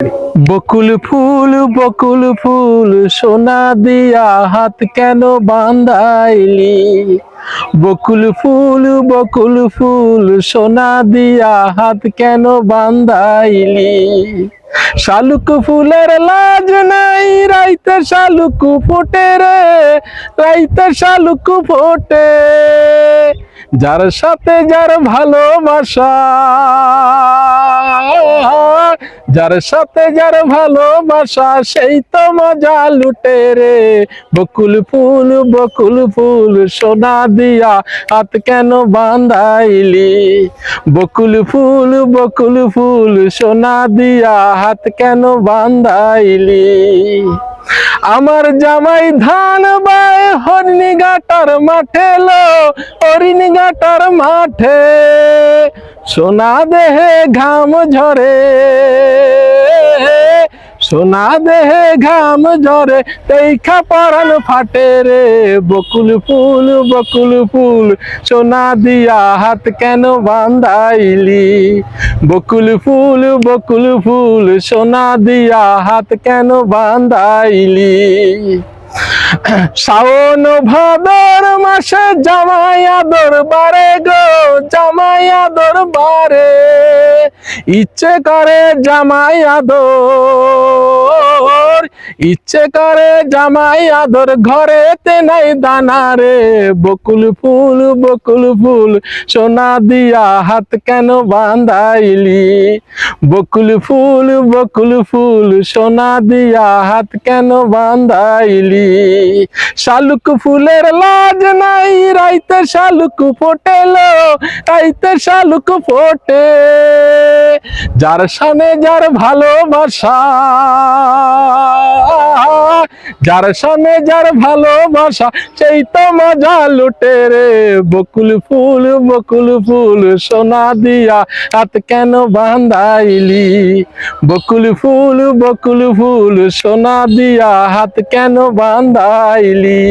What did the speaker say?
বকুল ফুল সোনা দিয়া হাত কেন বাঁধাইলি। বকুল ফুল সোনা দিয়া হাত কেন বাঁধাইলি। শালুক ফুলের লাজ নাই রাইতে শালুক ফোটে রে, রাইতে শালুক ফোটে। যার সাথে যার ভালোবাসা, যার সাথে যার ভালোবাসা সেই তো মজা লুটে রে। বকুল ফুল সোনা দিয়া হাত কেন বাঁধাইলি। বকুল ফুল সোনা দিয়া হাত কেন বাঁধাইলি। আমার জামাই ধান বায় হরিণী ঘাটার মাঠে লো, হরিণী ঘাটার মাঠে। সোনা দেহে ঘাম ঝরে, সোনা দেহে ঘাম ঝরে, দেখা পরাণ ফাটে রে। বকুল ফুল সোনা দিয়া হাত কেন বাঁধাইলি। বকুল ফুল সোনা দিয়া হাত কেন বাঁধাইলি। শাওন ভাদর মাসে জামাই আদর বারে গো, জামাই আদর বারে। ইচ্ছে করে জামাই আদর, ইচ্ছে করে জামাই আদর, ঘরেতে নাই দানা রে। বকুল ফুল সোনা দিয়া হাত কেন বাঁধাইলি। বকুল ফুল সোনা দিয়া হাত কেন বাঁধাইলি। শালুক ফুলের লাজ নাই রাইতে শালুক ফোটে লো, রাইতে শালুক ফোটে। যার সামনে যার ভালোবাসা, যার সামনে যার ভালোবাসা সেই তো মজা লুটে রে। বকুল ফুল সোনা দিয়া হাত কেন বাঁধাইলি। বকুল ফুল সোনা দিয়া হাত কেন বাঁধাইলি।